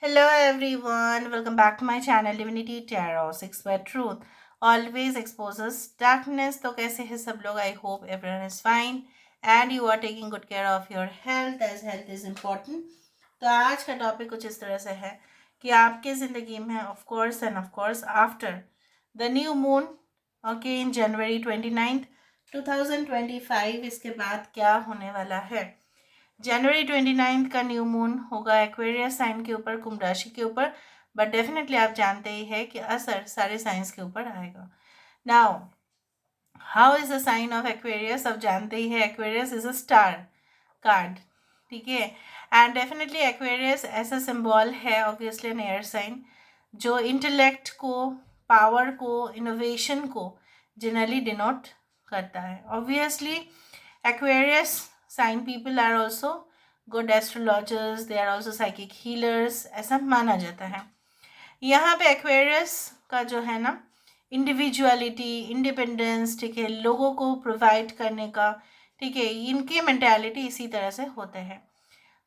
Hello everyone, welcome back to my channel Divinity Tarot 6 Word Truth always exposes darkness. तो कैसे हैं सब लोग? I hope everyone is fine and you are taking good care of your health as health is important. तो आज का topic कुछ इस तरह से है कि आपके ज़िंदगी में of course after the new moon okay in January 29 2025 इसके बाद क्या होने वाला है। जनवरी 29 का न्यू मून होगा एक्वेरियस साइन के ऊपर, कुंभ राशि के ऊपर, बट डेफिनेटली आप जानते ही है कि असर सारे साइंस के ऊपर आएगा। Now how is the sign of Aquarius? अब जानते ही है Aquarius is a star card, ठीक है। एंड डेफिनेटली एक्वेरियस ऐसा सिंबल है ऑब्वियसली एन एयर साइन जो इंटेलेक्ट को, पावर को, इनोवेशन को जनरली डिनोट करता है। Obviously Aquarius sign people are also good astrologers, they are also psychic healers, ऐसा माना जाता है। यहाँ पे एक्वेरियस का जो है ना इंडिविजुअलिटी, इंडिपेंडेंस, ठीक है, लोगों को प्रोवाइड करने का, ठीक है, इनकी मेंटालिटी इसी तरह से होते हैं।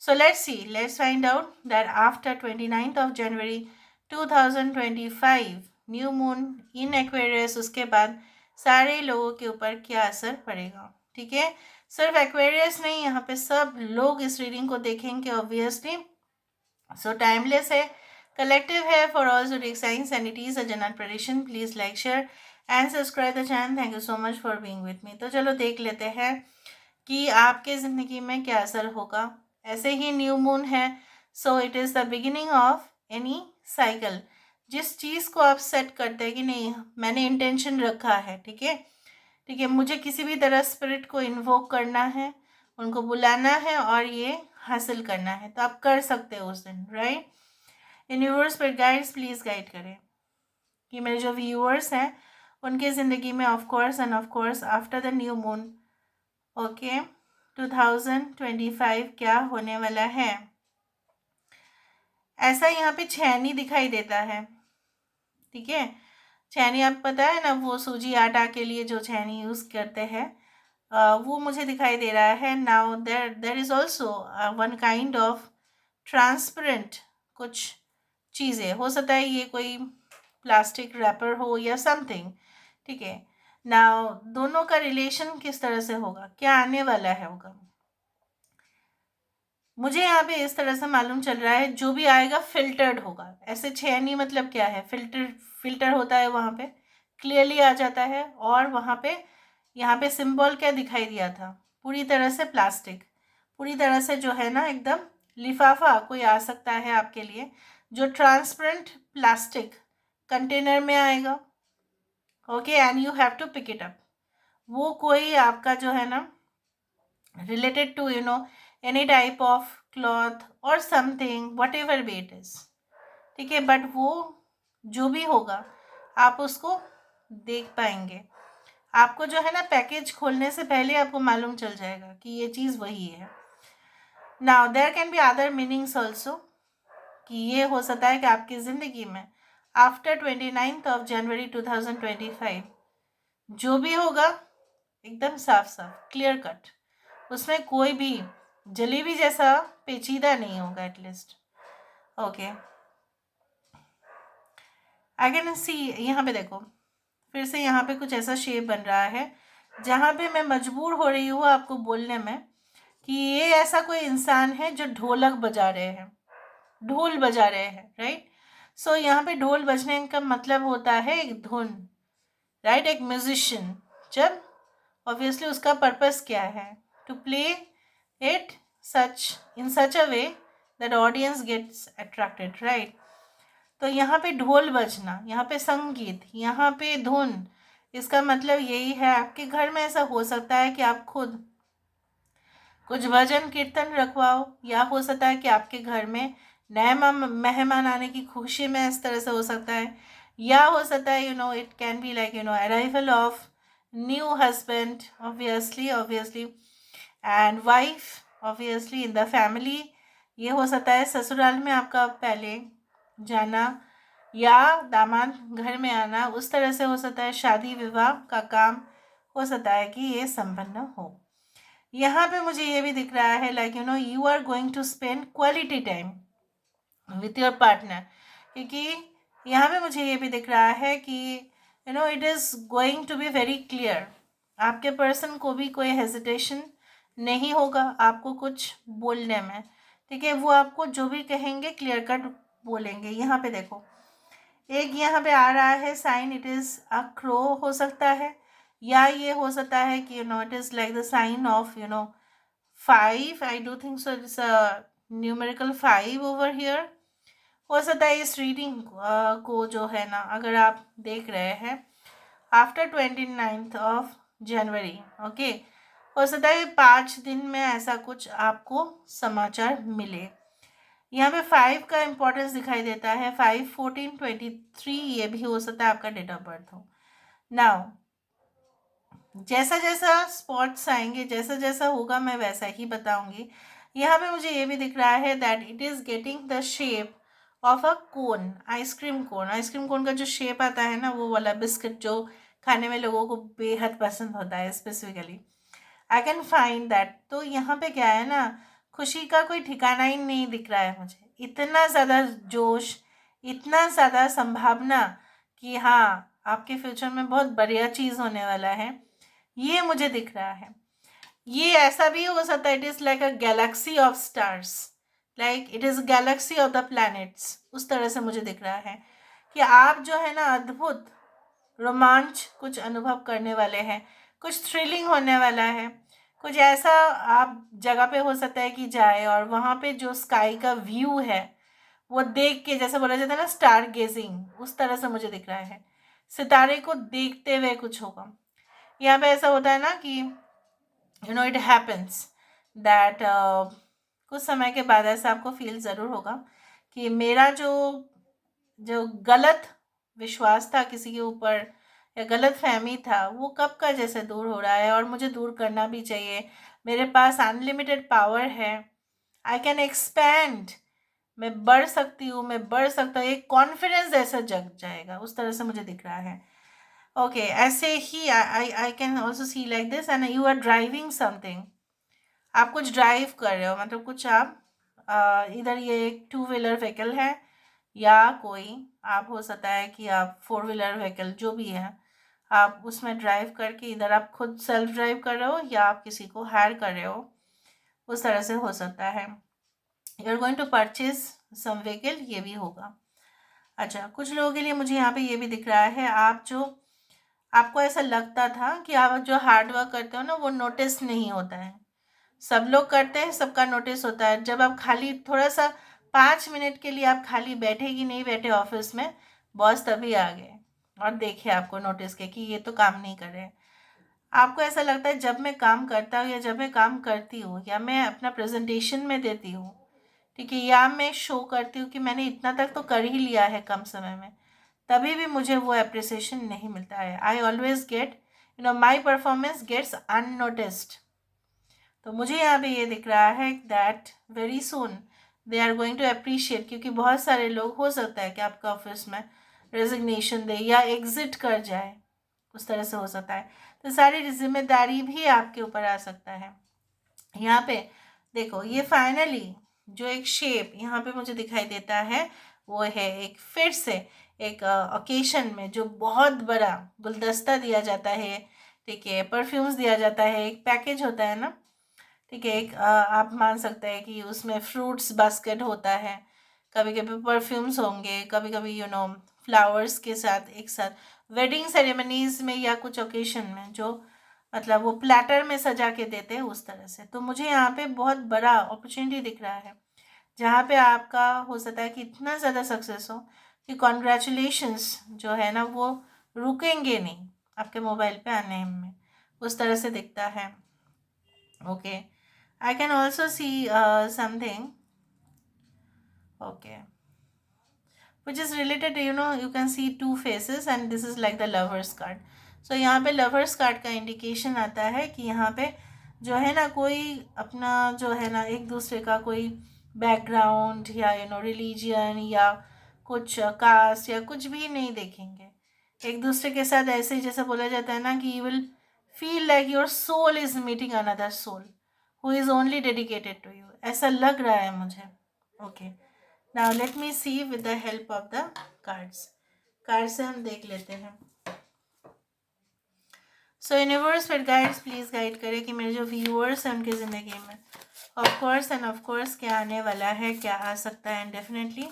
So let's find out that after 29th of January 2025 new moon in Aquarius, उसके बाद सारे लोगों के ऊपर क्या असर पड़ेगा, ठीक है। सिर्फ एक्वेरियस नहीं, यहाँ पे सब लोग इस रीडिंग को देखेंगे ऑब्वियसली। सो टाइमलेस है, कलेक्टिव है for all zodiac signs and it is a general prediction. Please like, share and subscribe the channel. Thank you so much for being with me. तो चलो देख लेते हैं कि आपके ज़िंदगी में क्या असर होगा। ऐसे ही न्यू मून है, so it is the beginning of any cycle. जिस चीज़ को आप सेट करते हैं कि नहीं, मैंने इंटेंशन रखा है, ठीक है, ठीक है, मुझे किसी भी तरह स्पिरिट को इन्वोक करना है, उनको बुलाना है और ये हासिल करना है, तो आप कर सकते हो उस दिन, राइट। यूनिवर्स पर गाइड्स प्लीज़ गाइड करें कि मेरे जो व्यूअर्स हैं उनके ज़िंदगी में of course after the new moon okay 2025 क्या होने वाला है। ऐसा यहाँ पे छैनी दिखाई देता है, ठीक है। छैनी आप पता है ना, वो सूजी आटा के लिए जो छैनी यूज़ करते हैं, वो मुझे दिखाई दे रहा है। Now there is also one kind of transparent कुछ चीज़ें, हो सकता है ये कोई प्लास्टिक रैपर हो या समथिंग, ठीक है। नाउ दोनों का रिलेशन किस तरह से होगा, क्या आने वाला है होगा, मुझे यहाँ पे इस तरह से मालूम चल रहा है जो भी आएगा फिल्टर्ड होगा। ऐसे छैनी मतलब क्या है, फिल्टर होता है, वहाँ पे क्लियरली आ जाता है। और वहाँ पे यहाँ पे सिंबल क्या दिखाई दिया था, पूरी तरह से प्लास्टिक, पूरी तरह से जो है ना एकदम लिफाफा कोई आ सकता है आपके लिए, जो ट्रांसपेरेंट प्लास्टिक कंटेनर में आएगा, okay, and you have to pick it up. वो कोई आपका जो है ना related to any type of cloth or something whatever be it is, ठीक है, बट वो जो भी होगा आप उसको देख पाएंगे। आपको जो है ना पैकेज खोलने से पहले आपको मालूम चल जाएगा कि ये चीज़ वही है। Now there can be other meanings also, कि ये हो सकता है कि आपकी ज़िंदगी में आफ्टर 29th of January 2025 जो भी होगा एकदम साफ साफ क्लियर कट, उसमें कोई भी जलेबी जैसा पेचीदा नहीं होगा at least, okay. I can see, यहाँ पे देखो फिर से यहाँ पे कुछ ऐसा शेप बन रहा है जहाँ पे मैं मजबूर हो रही हूँ आपको बोलने में कि ये ऐसा कोई इंसान है जो ढोलक बजा रहे हैं, ढोल बजा रहे हैं, राइट। सो यहाँ पे ढोल बजने का मतलब होता है एक धुन, राइट, एक म्यूजिशियन। जब ऑब्वियसली उसका पर्पस क्या है, to play it such in such a way that audience gets attracted, right। तो यहाँ पे ढोल बजना, यहाँ पे संगीत, यहाँ पे धुन, इसका मतलब यही है आपके घर में ऐसा हो सकता है कि आप खुद कुछ भजन कीर्तन रखवाओ, या हो सकता है कि आपके घर में नए मेहमान आने की खुशी में इस तरह से हो सकता है, या हो सकता है it can be like arrival of new husband obviously and wife obviously in the family. ये हो सकता है ससुराल में आपका पहले जाना या दामाद घर में आना, उस तरह से हो सकता है शादी विवाह का काम हो सकता है कि ये संपन्न हो। यहाँ पे मुझे ये भी दिख रहा है like you are going to spend quality time with your partner, क्योंकि यहाँ पे मुझे ये भी दिख रहा है कि it is going to be very clear. आपके पर्सन को भी कोई हेजिटेशन नहीं होगा आपको कुछ बोलने में, ठीक है। वो आपको जो भी कहेंगे क्लियर कट बोलेंगे। यहाँ पे देखो, एक यहाँ पे आ रहा है sign, it is a crow हो सकता है, या ये हो सकता है कि it is like the sign of 5। I do think so it's a numerical 5 over here. हो सकता है इस रीडिंग को जो है ना, अगर आप देख रहे हैं आफ्टर 29 ऑफ जनवरी, ओके, हो सकता है 5 दिन में ऐसा कुछ आपको समाचार मिले। यहाँ पे 5 का इम्पोर्टेंस दिखाई देता है। 5, 14, 23 ये भी हो सकता है आपका डेट ऑफ बर्थ हो। नाउ जैसा जैसा स्पॉट्स आएंगे, जैसा जैसा होगा, मैं वैसा ही बताऊंगी। यहाँ पे मुझे ये भी दिख रहा है that it is getting the shape of a cone, ice cream cone. Ice cream cone का जो शेप आता है ना, वो वाला बिस्किट जो खाने में लोगों को बेहद पसंद होता है specifically, I can find that. तो यहाँ पे क्या है ना, खुशी का कोई ठिकाना ही नहीं दिख रहा है मुझे। इतना ज़्यादा जोश, इतना ज़्यादा संभावना कि हाँ आपके फ्यूचर में बहुत बढ़िया चीज़ होने वाला है, ये मुझे दिख रहा है। ये ऐसा भी हो सकता है, it is like a Galaxy of stars, like it is Galaxy of the planets. उस तरह से मुझे दिख रहा है कि आप जो है ना अद्भुत रोमांच कुछ अनुभव करने वाले हैं, कुछ थ्रिलिंग होने वाला है। कुछ ऐसा आप जगह पे हो सकता है कि जाए और वहाँ पे जो स्काई का व्यू है वो देख के, जैसे बोला जाता है ना स्टार गेजिंग, उस तरह से मुझे दिख रहा है। सितारे को देखते हुए कुछ होगा। यहाँ पे ऐसा होता है ना कि इट हैपन्स दैट कुछ समय के बाद ऐसा आपको फील ज़रूर होगा कि मेरा जो जो गलत विश्वास था किसी के ऊपर, या गलत फहमी था, वो कब का जैसे दूर हो रहा है, और मुझे दूर करना भी चाहिए। मेरे पास अनलिमिटेड पावर है, आई कैन एक्सपैंड, मैं बढ़ सकती हूँ, मैं बढ़ सकता हूँ। एक कॉन्फिडेंस ऐसा जग जाएगा, उस तरह से मुझे दिख रहा है। ओके, ऐसे ही I can also see like this, and you are driving something. आप कुछ ड्राइव कर रहे हो, मतलब कुछ आप इधर ये एक 2 व्हीलर व्हीकल है, या कोई आप हो सकता है कि आप 4 व्हीलर व्हीकल जो भी है, आप उसमें ड्राइव करके इधर आप खुद सेल्फ ड्राइव कर रहे हो या आप किसी को हायर कर रहे हो, उस तरह से हो सकता है। You are going to purchase some vehicle, ये भी होगा। अच्छा, कुछ लोगों के लिए मुझे यहाँ पे ये भी दिख रहा है, आप जो आपको ऐसा लगता था कि आप जो हार्ड वर्क करते हो ना वो नोटिस नहीं होता है। सब लोग करते हैं, सबका नोटिस होता है। जब आप खाली थोड़ा सा 5 मिनट के लिए आप खाली बैठे कि नहीं बैठे ऑफिस में, बॉस तभी आ गए और देखे आपको नोटिस के कि ये तो काम नहीं कर रहे। आपको ऐसा लगता है जब मैं काम करता हूँ या जब मैं काम करती हूँ या मैं अपना प्रेजेंटेशन में देती हूँ, ठीक है, या मैं शो करती हूँ कि मैंने इतना तक तो कर ही लिया है कम समय में, तभी भी मुझे वो अप्रिसिएशन नहीं मिलता है। I always get my performance gets unnoticed. तो मुझे यहाँ पे ये दिख रहा है that very soon they are going to appreciate, क्योंकि बहुत सारे लोग हो सकता है कि आपका ऑफिस में रेजिग्नेशन दे या एग्जिट कर जाए, उस तरह से हो सकता है। तो सारी जिम्मेदारी भी आपके ऊपर आ सकता है। यहाँ पे देखो, ये फाइनली जो एक शेप यहाँ पे मुझे दिखाई देता है वो है एक फिर से एक ओकेशन में जो बहुत बड़ा गुलदस्ता दिया जाता है, ठीक है, परफ्यूम्स दिया जाता है, एक पैकेज होता है ना, ठीक है, एक आप मान सकते हैं कि उसमें फ्रूट्स बास्केट होता है, कभी कभी परफ्यूम्स होंगे, कभी कभी फ्लावर्स के साथ एक साथ वेडिंग सेरेमनीज में या कुछ ओकेशन में जो मतलब वो प्लेटर में सजा के देते हैं, उस तरह से। तो मुझे यहाँ पे बहुत बड़ा अपॉर्चुनिटी दिख रहा है जहाँ पे आपका हो सकता है कि इतना ज़्यादा सक्सेस हो कि कॉन्ग्रेचुलेशंस जो है ना वो रुकेंगे नहीं आपके मोबाइल पे आने में, उस तरह से दिखता है। Okay, I can also see something, okay, which is related to, you can see 2 faces and this is like the lovers card. So यहाँ पे lovers card का indication आता है कि यहाँ पे जो है ना कोई अपना जो है ना एक दूसरे का कोई बैकग्राउंड या रिलीजन या कुछ कास्ट या कुछ भी नहीं देखेंगे। एक दूसरे के साथ ऐसे ही जैसे बोला जाता है ना कि you will feel like your soul is meeting another soul who is only dedicated to you, ऐसा लग रहा है मुझे। Okay, now let me see with the help of the cards. Card से हम देख लेते हैं. सो यूनिवर्स फिर गाइड्स प्लीज़ गाइड करें कि मेरे जो व्यूअर्स हैं उनकी ज़िंदगी में ऑफ कोर्स क्या आने वाला है, क्या आ सकता है, एंड डेफिनेटली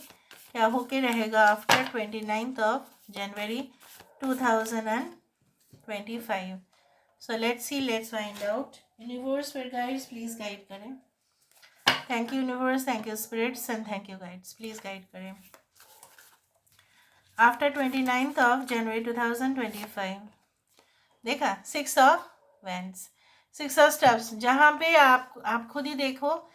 क्या होके रहेगा after 29th of January 2025. So let's see, let's find out. Universe फिर गाइड्स प्लीज़ गाइड करें. Thank you universe, thank you spirits and thank you guides. Please guide करें. आफ्टर 29th ऑफ जनवरी 2025 देखा 6 of veins, 6 of steps, जहाँ पे आप खुद ही देखो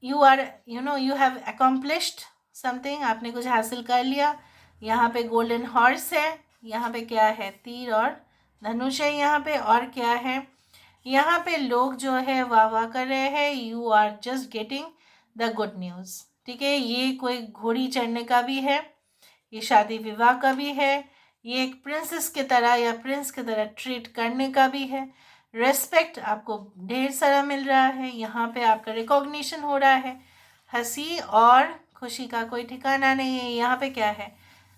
you are you have accomplished something, आपने कुछ हासिल कर लिया. यहाँ पे गोल्डन हॉर्स है, यहाँ पे क्या है, तीर और धनुष है यहाँ पे, और क्या है यहाँ पे, लोग जो है वाह वाह कर रहे हैं. You are just getting the good news. ठीक है, ये कोई घोड़ी चढ़ने का भी है, ये शादी विवाह का भी है, ये एक प्रिंसेस की तरह या प्रिंस की तरह ट्रीट करने का भी है. रेस्पेक्ट आपको ढेर सारा मिल रहा है, यहाँ पे आपका रिकॉग्निशन हो रहा है. हंसी और खुशी का कोई ठिकाना नहीं है. यहाँ पे क्या है,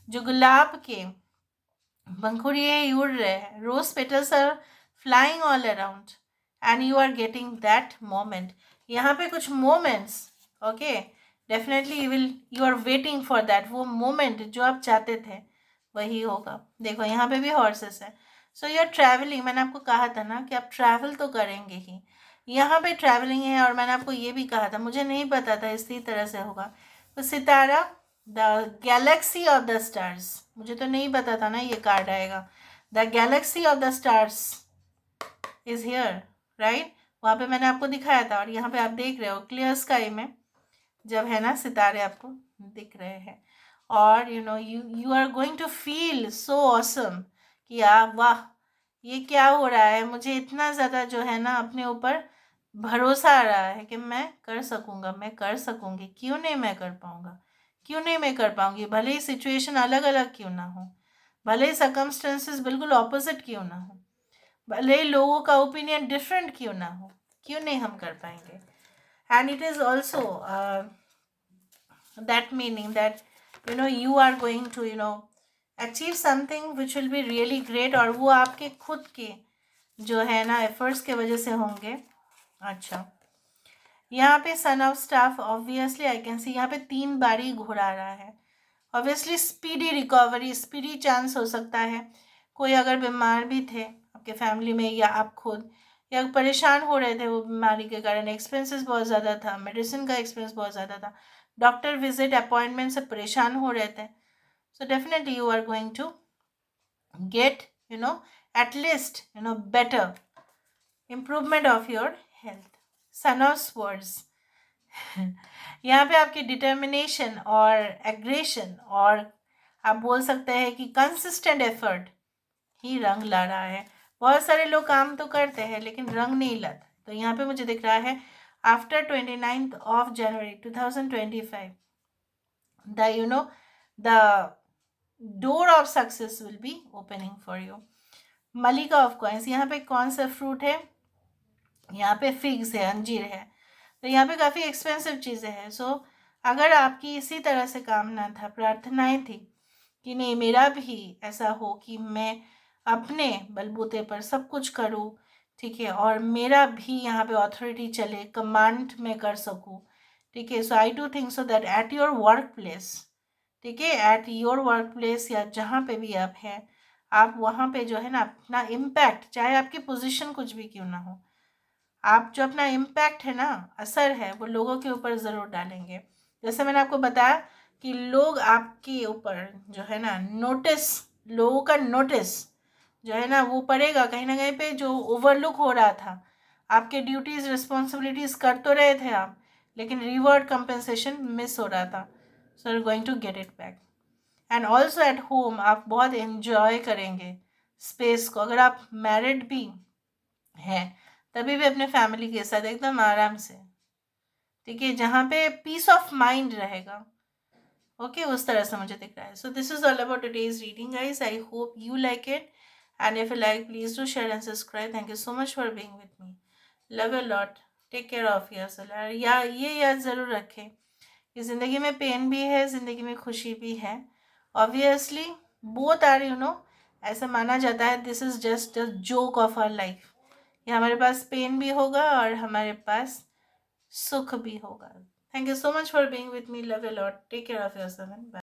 जो गुलाब के पंखुड़िए उड़ रहे हैं, rose petals are flying all around and you are getting that moment. यहाँ पे कुछ moments, okay, definitely you are waiting for that. वो मोमेंट जो आप चाहते थे वही होगा. देखो यहाँ पे भी हॉर्सेस है. So you are travelling. मैंने आपको कहा था ना कि आप ट्रैवल तो करेंगे ही. यहाँ पे ट्रैवलिंग है, और मैंने आपको ये भी कहा था, मुझे नहीं पता था इसी तरह से होगा. तो सितारा, the galaxy of the stars, मुझे तो नहीं पता था ना ये कार्ड आएगा. The galaxy of the stars is here, right. वहाँ पे मैंने आपको दिखाया था, और यहाँ पे आप देख रहे हो क्लियर स्काई में जब है ना सितारे आपको दिख रहे हैं. और you are going to feel so awesome कि आप वाह, ये क्या हो रहा है, मुझे इतना ज़्यादा जो है ना अपने ऊपर भरोसा आ रहा है कि मैं कर सकूँगा, मैं कर सकूँगी, क्यों नहीं मैं कर पाऊँगा, क्यों नहीं मैं कर पाऊँगी. भले ही सिचुएशन अलग अलग क्यों ना हो, भले ही सर्कमस्टेंसेस बिल्कुल ऑपोजिट क्यों ना हो, भले ही लोगों का ओपिनियन डिफरेंट क्यों ना हो, क्यों नहीं हम कर पाएंगे. And it is also that meaning that you are going to achieve something which will be really great, और वो आपके खुद के जो है ना एफर्ट्स के वजह से होंगे. अच्छा, यहाँ पे son of staff, obviously I can see यहाँ पे 3 बारी घुरा रहा है. Obviously speedy recovery, speedy chance हो सकता है. कोई अगर बीमार भी थे आपके फैमिली में, या आप खुद या परेशान हो रहे थे वो बीमारी के कारण, एक्सपेंसेस बहुत ज़्यादा था, मेडिसिन का एक्सपेंस बहुत ज़्यादा था, डॉक्टर विजिट अपॉइंटमेंट से परेशान हो रहे थे. So definitely you are going to get at least better improvement of your health. Son of swords, यहाँ पे आपकी डिटर्मिनेशन और एग्रेशन, और आप बोल सकते हैं कि कंसिस्टेंट एफर्ट ही रंग ला रहा है. बहुत सारे लोग काम तो करते हैं लेकिन रंग नहीं लाता. तो यहाँ पे मुझे दिख रहा है after 29th of January 2025 the door of success will be opening for you. मलिका ऑफ कॉइंस, यहाँ पे कौन सा फ्रूट है, यहाँ पे फिग्स है, अंजीर है. तो यहाँ पे काफ़ी एक्सपेंसिव चीज़ें हैं. सो अगर आपकी इसी तरह से कामना था, प्रार्थनाएं थी कि नहीं मेरा भी ऐसा हो कि मैं अपने बलबूते पर सब कुछ करूँ, ठीक है, और मेरा भी यहाँ पे अथॉरिटी चले, कमांड में कर सकूँ, ठीक है. So I do think so that at your work place, ठीक है, एट योर वर्क प्लेस या जहाँ पे भी आप हैं, आप वहाँ पे जो है ना अपना इम्पैक्ट, चाहे आपकी पोजीशन कुछ भी क्यों ना हो, आप जो अपना इम्पैक्ट है ना, असर है, वो लोगों के ऊपर ज़रूर डालेंगे. जैसे मैंने आपको बताया कि लोग आपके ऊपर जो है ना नोटिस, लोगों का नोटिस जो है ना वो पड़ेगा कहीं ना कहीं पे, जो ओवरलुक हो रहा था. आपके ड्यूटीज़ रिस्पॉन्सिबिलिटीज़ कर तो रहे थे आप, लेकिन रिवॉर्ड कंपेंसेशन मिस हो रहा था. So you are going to get it back. And also at home आप बहुत इन्जॉय करेंगे स्पेस को. अगर आप मैरिड भी हैं तभी भी अपने फैमिली के साथ एकदम आराम से, ठीक है, जहाँ पे पीस ऑफ माइंड रहेगा. ओके, उस तरह से मुझे दिख रहा है. So this is all about today's reading guys. I hope you like it, and if you like please do share and subscribe. Thank you so much for being with me. Love you lot. Take care of yourself. या ये याद ज़रूर रखें कि ज़िंदगी में pen भी है, ज़िंदगी में खुशी भी है। ऑब्वियसली बोथ आर, ऐसा माना जाता है, this is just a joke of our life. ये हमारे पास पेन भी होगा और हमारे पास सुख भी होगा। Thank you so much for being with me, love you lot, take care of yourself and bye.